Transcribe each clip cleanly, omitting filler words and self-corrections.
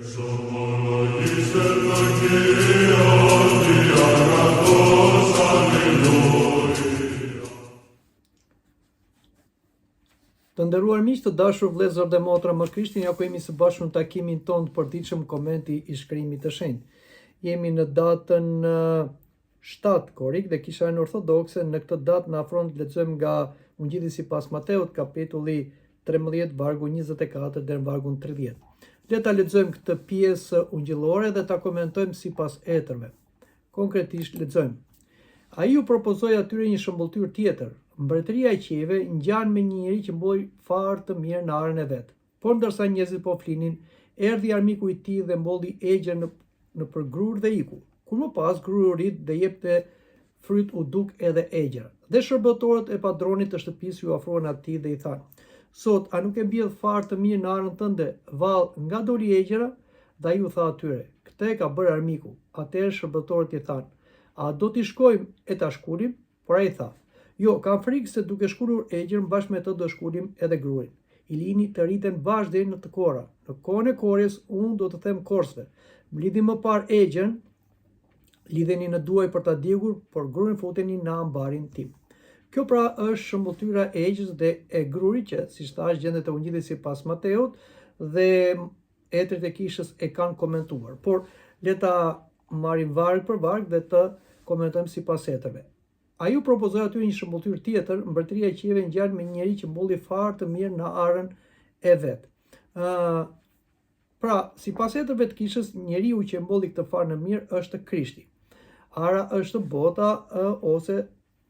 Të nderuar miq, të dashur vëllezër dhe motra më Krishtin, ja ku jemi së bashku në takimin tonë të përditshëm komenti i shkrimit të shenjtë. Jemi në datën 7 korik dhe Kisharen Ortodokse. Në këtë datë na afron të lexojmë nga Ungjilli sipas Mateut, kapitulli 13, vargu 24 deri në vargun 30. Le ta lexojmë këtë pjesë ungjillore dhe ta komentojmë sipas ëtërve. Konkretisht lexojmë: Ai u propozoi atyre një shëmbulltyr tjetër. Mbretëria e qiejve ngjan me një njeri që mbulli farë të mirë në arën e vet. Por ndërsa njerëzit po flinin, erdhi armiku i tij dhe mbolli egjen në përgrur dhe iku. Kur më pas gruri u rit dhe jepte fryt, u duk edhe egjera. Dhe shërbëtorët e padronit të shtëpisë ju afruan atij dhe i thanë: Sot a nuk e mbjell farë të mirë në arën tënde? Vallë, nga doli egjera? Dhe ai u tha atyre: Këtë e ka bërë armiku. Atëherë shërbëtorët i thanë: A do t'i shkojmë e ta shkulim? Por ai tha: Jo, kam frikë se duke shkulur egjen bashkë me të do shkulim edhe grurin. I lini të rriten bashkë deri në të kora. Në kohën e korjes unë do të them korsve: Mblidhni më parë egjen, lidheni në duaj për ta djegur, por grurin futeni në ambarin tim. Kjo pra është shëmbulltyra e egjës dhe e grurit që, siç thash, gjendet te Ungjilli sipas Mateut dhe etrit e kishës e kanë komentuar. Por le ta marrim varg për varg dhe të komentojmë sipas etërve. Ai u propozoi aty një shëmbulltyr tjetër. Mbretëria e qiejve ngjan me një njeri që mbulli farë të mirë në arën e vet. Pra, sipas etërve të kishës, njeriu që mbolli këtë farë në mirë është Krishti. Ara është bota ose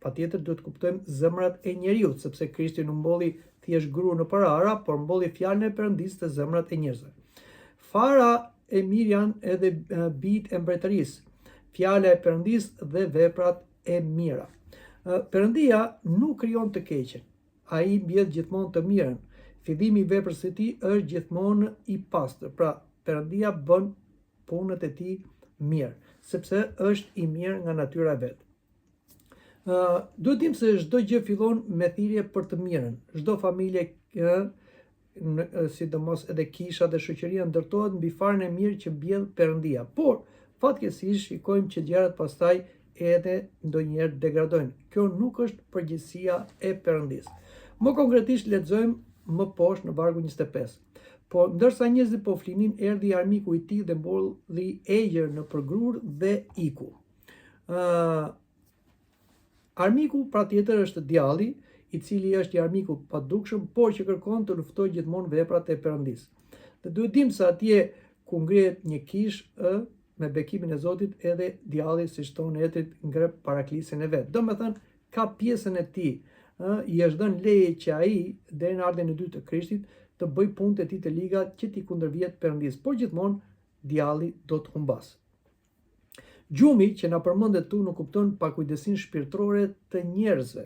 patjetër duhet kuptojmë zemrat e njeriut, sepse Krishti nuk mbolli thjesht gru nëpër ara, por mbolli fjalën e Perëndisë te zemrat e njerëzve. Fara e mirë janë edhe bijtë e mbretërisë, fjala e Perëndisë dhe veprat e mira. Perëndia nuk krijon të keqen. Ai mbjell gjithmonë të mirën. Fillimi i veprës së tij është gjithmonë i pastër. Pra, Perëndia bën punët e tij mirë, sepse është i mirë nga natyra e vet. Duhet dim se çdo gjë fillon me thirrje për të mirën. Çdo familje, sidomos edhe kisha dhe shoqëria, ndërtohet mbi farën e mirë që mbjell Perëndia. Por fatkeqësisht shikojmë që gjërat pastaj edhe ndonjëherë degradojnë. Kjo nuk është përgjegjësia e Perëndisë. Më konkretisht lexojmë më poshtë në vargu 25. Po ndërsa njerëzit po flinin, erdhi armiku i tij dhe mbolli egjer në përgrur dhe iku. Armiku pra tjetër është djalli, i cili është i armikut padukshëm, por që kërkon të luftojë gjithmonë veprat e Perëndisë. Dhe duhet dim se atje ku ngrihet një kishë me bekimin e Zotit, edhe djalli, siç thonë etrit, ngre paraklisjen e vet. Domethënë ka pjesën e tij, i është dhënë leje që ai deri në ardhen e dytë të Krishtit të bëj punët e tij të liga që t'i kundërvjet Perëndisë, por gjithmonë djalli do të humbas. Gjumi që na përmendet tu nuk kupton pakujdesinë shpirtërore të njerëzve.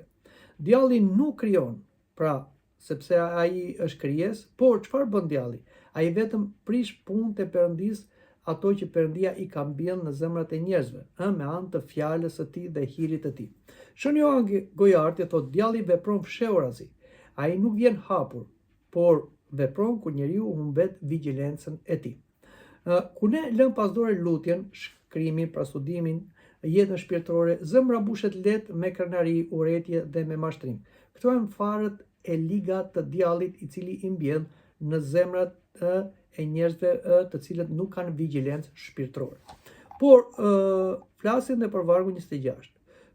Djalli nuk krijon, pra sepse ai është krijesë, por çfarë bën djalli? Ai vetëm prish punët e Perëndisë, ato që Perëndia i ka mbjellë në zemrat e njerëzve, me anë të fjalës së tij dhe hirit të tij. Shën Johan Gojarti thotë: Djalli vepron fshehurazi. Ai nuk vjen hapur, por vepron kur njeriu humbet vigjilencën e tij. Kur ne lëm pas dore lutjen, shkrimin, pra studimin, jetën shpirtërore, zemra mbushet lehtë me krenari, urrëtie dhe me mashtrim. Këto janë farët e liga të djallit, i cili i mbjell në zemrat e njerëzve të cilët nuk kanë vigjilencë shpirtërore. Por flasim edhe për vargu 26.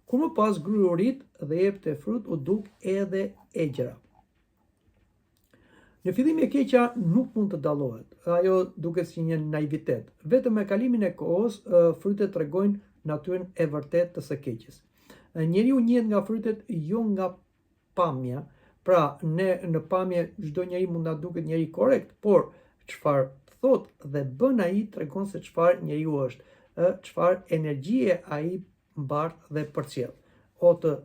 Kur më pas gruri u rit dhe jepte frut, u duk edhe egjera. Në fillim e keqja nuk mund të dallohet. Ajo duket si një naivitet. Vetëm me kalimin e kohës, frytet tregojnë natyrën e vërtetë të së keqes. Njeriu njihet nga frytet, jo nga pamja. Pra, në pamje çdo njeri mund na duket njeri korrekt, por çfarë thot dhe bën ai tregon se çfarë njeriu është, çfarë energjie ai mbart dhe përcjell. O të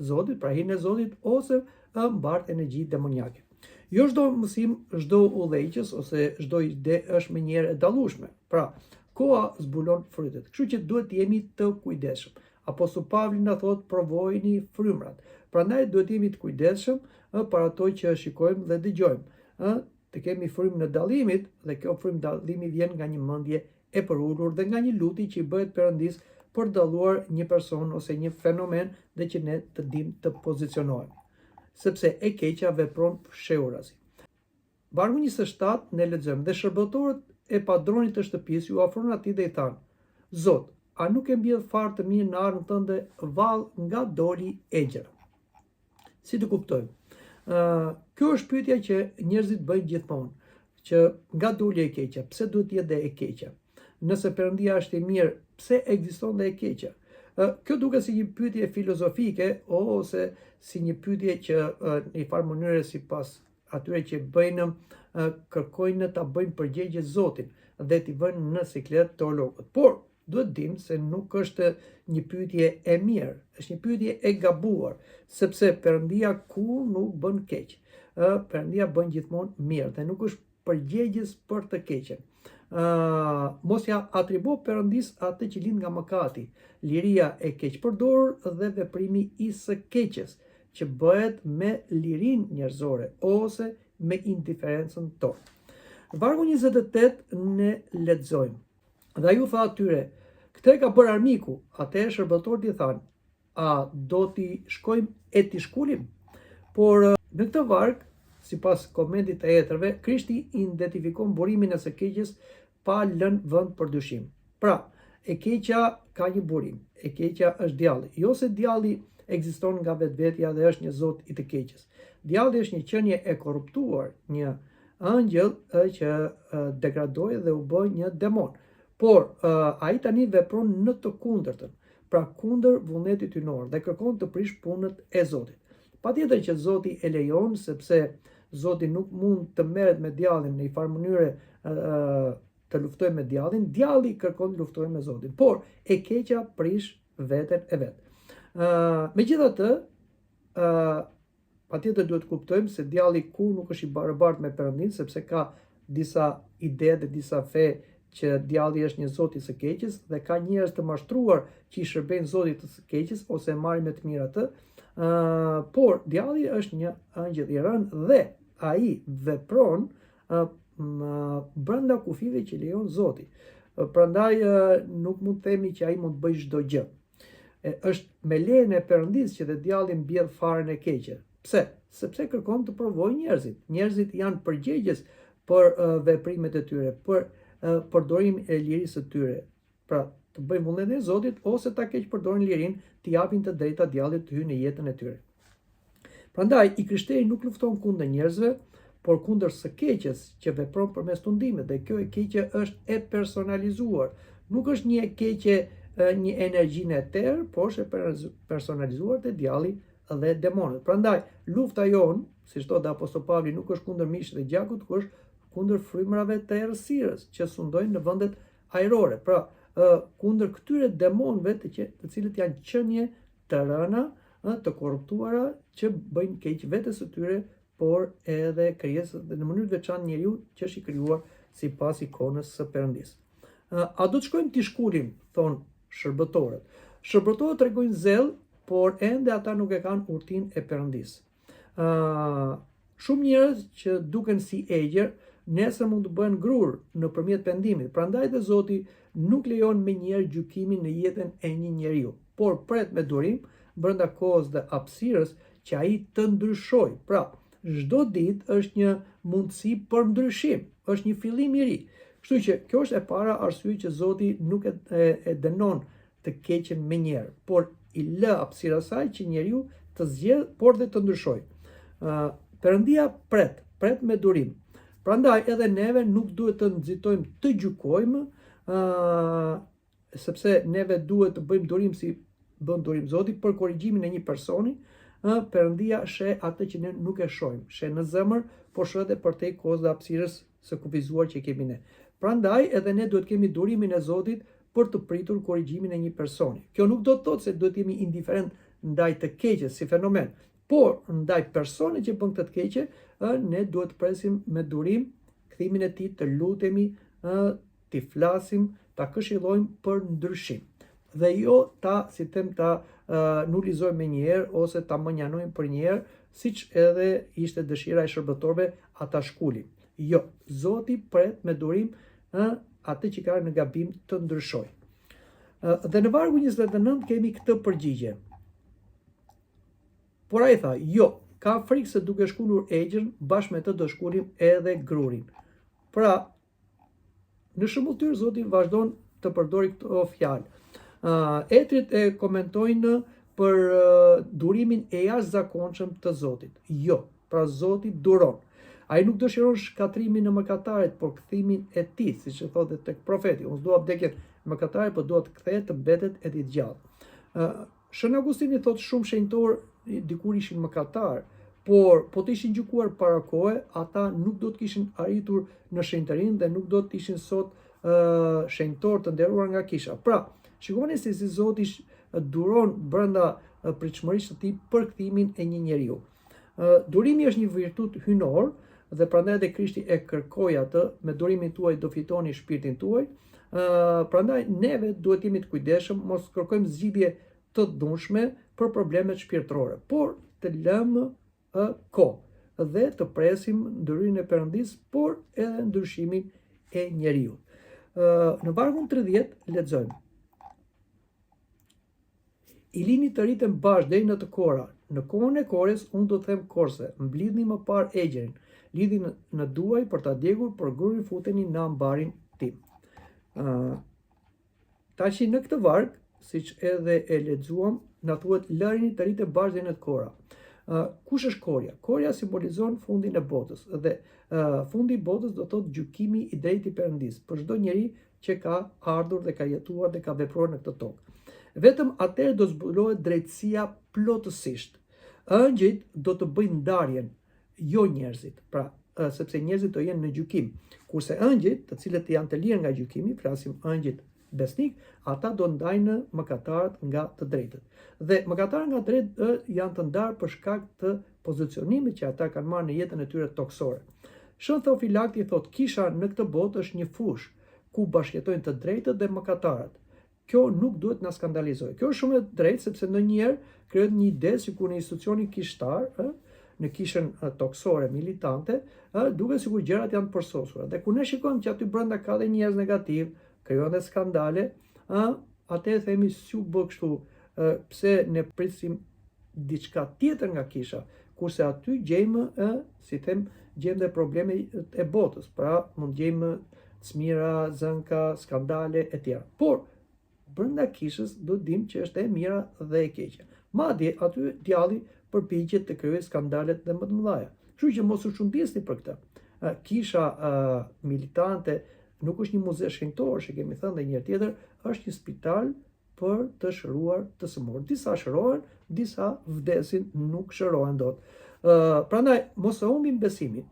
Zotit, pra hirin e Zotit, ose mbart energji demoniake. Jo çdo mësim, çdo udhëheqës ose çdo ide është menjëherë e dallueshme. Pra, koha zbulon frytet. Kështu që duhet të jemi të kujdesshëm. Apostulli Pavli na thot: provojini frymrat. Prandaj duhet jemi të kujdesshëm për ato që shikojmë dhe dëgjojmë. të kemi frymë në dallimit, dhe kjo frymë dallimi vjen nga një mendje e përullur dhe nga një lutje që i bëhet Perëndis për dalluar një person ose një fenomen dhe që ne të dim të pozicionohemi. Sepse e keqja vepron fshehurasi. Vargu 27 ne lexojmë: dhe shërbëtorët e padronit të shtëpisë ju afronë atij dhe i thanë: Zot, a nuk e mbjell fare të mirë në arën tënde vallë nga doli egjëra? Si të kuptojmë? Kjo është pyetja që njerëzit bëjnë gjithmonë, që nga doli e keqja, pse duhet të jetë dhe e keqja? Nëse Perëndia është i mirë, pse ekziston dhe e keqja? Kjo duket si një pyetje filozofike ose si një pyetje që në një farë mënyrë sipas atyre që bëjnë kërkojnë ta bëjnë përgjigje Zotit dhe t'i vënë në siklet teologët. Por duhet dim se nuk është një pyetje e mirë, është një pyetje e gabuar, sepse Perëndia kur nuk bën keq. Perëndia bën gjithmonë mirë dhe nuk është përgjegjës për të keqen. Mos ja atribuo Perëndis atë që lind nga mëkati, liria e keqpërdorur dhe veprimi i së keqes, që bëhet me lirinë njerëzore ose me indiferencën tonë. Në vargu 28 ne lexojmë: dhe ai u tha atyre: këtë ka bërë armiku. Atëherë shërbëtorët i thanë: a do t'i shkojmë e t'i shkulim? Por në këtë varg, sipas komentit të etërve, Krishti identifikon burimin e së keqes pa lënë vend për dyshim. Pra, e keqja ka një burim. E keqja është djalli. Jo se djalli ekziston nga vetvetja dhe është një zot i të keqes. Djalli është një qenie e korruptuar, një angjëll që degradoi dhe u bë një demon. Por ai tani vepron në të kundërtën, pra kundër vullnetit hyjnor dhe kërkon të prish punët e Zotit. Patjetër që Zoti e lejon, sepse Zoti nuk mund të merret me djallin në një farë mënyre të luftojë me djallin, djalli kërkon të luftojë me Zotin, por e keqja prish veten e vet. Megjithatë, patjetër duhet të kuptojmë se djalli kur nuk është i barabartë me Perëndin, sepse ka disa ide dhe disa fe që djalli është një zot i së keqes dhe ka njerëz të mashtruar që i shërbejnë zotit të së keqes ose e marrin me të mirë atë, por djalli është një angjëll i rënë dhe ai vepron brenda kufive që lejon Zoti. Prandaj nuk mund të themi që ai mund të bëjë çdo gjë. Është me lejen e Perëndis që dhe djalli mbjell faren e keqe. Pse? Sepse kërkon të provojë njerëzit. Njerëzit janë përgjegjës për veprimet e tyre, për përdorimin e lirisë së tyre. Pra, të bëjnë vullnetin e Zotit ose ta keqpërdorin lirinë, të japin të drejta djallit të hyjë në jetën e tyre. Prandaj, i krishteri nuk lufton kundër njerëzve, por kundër së keqes që vepron përmes tundimit, dhe kjo e keqe është e personalizuar. Nuk është një e keqe një energji në eter, por është e personalizuar te djalli dhe demonët. Prandaj, lufta jon, siç thotë apostol Pavli, nuk është kundër miqit dhe gjakut, por është kundër frymërave të errësirës që sundojnë në vendet ajrore. Pra, kundër këtyre demonëve të cilët janë qenie të rëna, të korruptuara, që bëjnë keq vetes së tyre, por edhe krijesës dhe në mënyrë të veçantë njeriu që është i krijuar sipas ikonës së Perëndis. A do të shkojmë t'i shkulim, thon shërbëtorët. Shërbëtorët tregojnë zell, por ende ata nuk e kanë urtinë e Perëndis. Shumë njerëz që duken si egjer, nesër mund të bëhen grur nëpërmjet pendimit. Prandaj dhe Zoti nuk lejon me njerë gjykimin në jetën e një njeriu, por pret me durim brenda kohës dhe hapësirës që ai të ndryshojë. Pra, çdo ditë është një mundësi për ndryshim, është një fillim i ri. Kështu që kjo është e para arsye që Zoti nuk e dënon të keqen me njerë, por i lë hapësirë asaj që njeriu të zgjedhë, por dhe të ndryshojë. Perëndia pret me durim. Prandaj edhe neve nuk duhet të nxitojmë të gjykojmë, sepse neve duhet të bëjmë durim si bën durim Zoti për korrigjimin e një personi. Perëndia sheh atë që ne nuk e shohim, sheh në zemër, por sheh edhe përtej kohës dhe hapësirës së kufizuar që kemi ne. Prandaj edhe ne duhet kemi durimin e Zotit për të pritur korrigjimin e një personi. Kjo nuk do të thotë se duhet jemi indiferent ndaj të keqes si fenomen, por ndaj personit që bën këtë të keqe, ne duhet të presim me durim kthimin e tij, të lutemi, të flasim, ta këshillojmë për ndryshim. Dhe jo ta nulizojmë me njëherë ose ta mënjanojmë për njëherë, siç edhe ishte dëshira e shërbëtorëve ata shkulin. Jo, Zoti pret me durim atë që ka në gabim të ndryshoj. Dhe në vargu 29 kemi këtë përgjigje. Por ai tha, jo, ka frikë se duke shkundur egjën, bashkë me të do shkunim edhe grurin. Pra, në shëmbulltyr Zoti vazhdon të përdori këto fjalë. Etrit e komentojnë për durimin e jashtëzakonshëm të Zotit. Jo, pra Zoti duron. Ai nuk dëshiron shkatrimin e mëkatarit, por kthimin e tij, siç e thotë tek profeti. Unë dua vdekjen e mëkatarit, por dua të kthehet të mbetet e të gjallë. Shën Augustini thotë shumë shenjtor dikur ishin mëkatar, por po të ishin gjykuar para kohe, ata nuk do të kishin arritur në shenjtërinë dhe nuk do të ishin sot shenjtor të nderuar nga kisha. Pra, shikoni se si Zoti duron brenda pritshmërisë së tij për kthimin e një njeriu. Durimi është një virtut hynor dhe prandaj edhe Krishti e kërkoi atë, me durimin tuaj do fitoni shpirtin tuaj. Prandaj neve duhet jemi të kujdesshëm, mos kërkojmë zgjidhje të dhunshme për problemet shpirtërore, por të lëmë kohë dhe të presim ndryrimin e Perëndis, por edhe ndryshimin e njeriu. Në vargun 30 lexojmë: I lini të rritën bashkë deri në të kora. Në kohën e kores, unë do të them korse, mblidhni më parë egjerin, lidhi në duaj për ta djegur, por grurin futeni në ambarin tim. Tashi në këtë varg, siç edhe e lexuam, na thuhet lërini të rritën bashkë deri në të kora. Kush është korja? Korja simbolizon fundin e botës dhe fundi i botës do thotë gjykimi i drejtë i Perëndis për çdo njeri që ka ardhur dhe ka jetuar dhe ka vepruar në këtë tokë. Vetëm atëherë do zbulohet drejtësia plotësisht. Ëngjëjt do të bëjnë ndarjen, jo njerëzit. Pra, sepse njerëzit do jenë në gjykim, kurse ëngjëjt, të cilët janë të lirë nga gjykimi, flasim ëngjëjt besnik, ata do ndajnë mëkatarët nga të drejtët. Dhe mëkatarët nga të drejtët janë të ndarë për shkak të pozicionimit që ata kanë marrë në jetën e tyre toksore. Shën Theofilakti thotë, kisha në këtë botë është një fushë ku bashkëjetojnë të drejtët dhe mëkatarët. Kjo nuk duhet na skandalizojë. Kjo është shumë e drejtë sepse ndonjëherë krijohet një ide sikur në institucionin kishtar, në kishën toksore militante, duket sikur gjërat janë të përsosura. Dhe kur ne shikojmë që aty brenda ka dhe njerëz negativ, krijohen dhe skandale, atëherë themi si u bë kështu, pse ne prisim diçka tjetër nga kisha, kurse aty gjejmë, si them, gjejmë dhe probleme e botës. Pra, mund gjejmë çmira, zënka, skandale e tjera. Por brenda kishës do të dimë që është e mira dhe e keqja. Madje aty djalli përpiqet të krijojë skandalet dhe më të mëdha. Kështu që mos u shundisni për këtë. Kisha militante nuk është një muze shenjtor, që kemi thënë dhe një herë tjetër, është një spital për të shëruar të sëmurë. Disa shërohen, disa vdesin, nuk shërohen dot. Prandaj mos e humbim besimin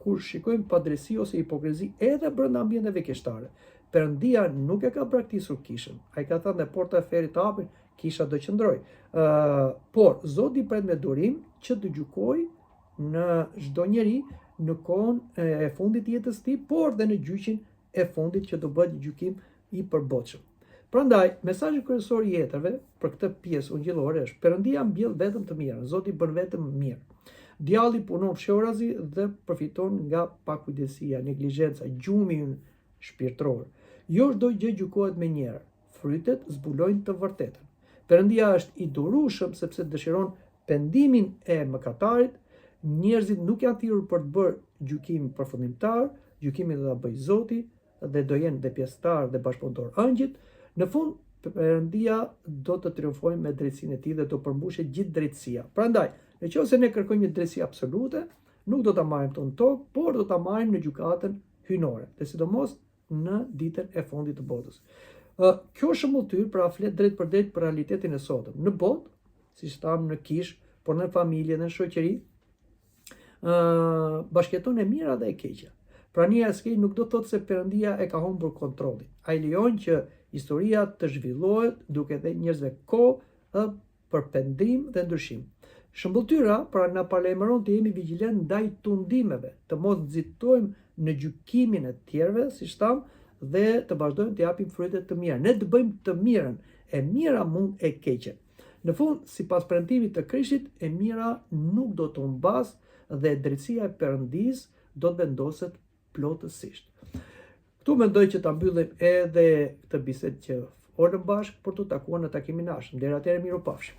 kur shikojmë padrejsi ose hipokrizi edhe brenda ambienteve kishtare. Perëndia nuk e ka braktisur kishën. Ai ka thënë dhe porta e ferrit të hapur, kisha do qëndroj. Por Zoti pret me durim që të gjykojë në çdo njeri në kohën e fundit të jetës së tij, por dhe në gjyqin e fundit që do bëhet gjykim i përbotshëm. Prandaj, mesazhi kryesor i jetëve për këtë pjesë ungjillore është: Perëndia mbjell vetëm të mirën, Zoti bën vetëm mirë. Djalli punon fshorazi dhe përfiton nga pakujdesia, neglizhenca, gjumi shpirtëror. Jo çdo gjë gjykohet me njerë. Frytet zbulojnë të vërtetën. Perëndia është i durueshëm sepse dëshiron pendimin e mëkatarit. Njerëzit nuk janë thirrur për të bërë gjykim përfundimtar, gjykimin do ta bëjë Zoti dhe do jenë dhe pjesëtar dhe bashkëpunëtor ëngjëjt. Në fund, Perëndia do të triumfojë me drejtsinë e tij dhe do përmbushet gjithë drejtësia. Prandaj, nëse ne kërkojmë një drejtësi absolute, nuk do ta marrim tonë tokë, por do ta marrim në gjykatën hynore, dhe sidomos në ditën e fundit të botës. Kjo shëmbulltyr pra flet drejt për drejt për realitetin e sotëm. Në botë, siç thamë, në kishë, por në familje dhe në shoqëri, bashkëjeton e mira dhe e keqja. Prania e skej nuk do të thotë se Perëndia e ka humbur kontrollin. Ai lejon që historia të zhvillohet duke dhënë njerëzve kohë për pendim dhe ndryshim. Shëmbulltyra pra na paralajmëron të jemi vigjilent ndaj tundimeve, të mos nxitojmë në gjykimin e tjerëve, siç tham, dhe të vazhdojmë të japim frytet të mira. Ne të bëjmë të mirën, e mira mund e keqen. Në fund, sipas premtimit të Krishtit, e mira nuk do të humbas dhe drejtësia e Perëndis do të vendoset plotësisht. Këtu mendoj që ta mbyllim edhe këtë bisedë që folëm bashkë për të takuar në takimin e ardhshëm. Deri atëherë, mirupafshim.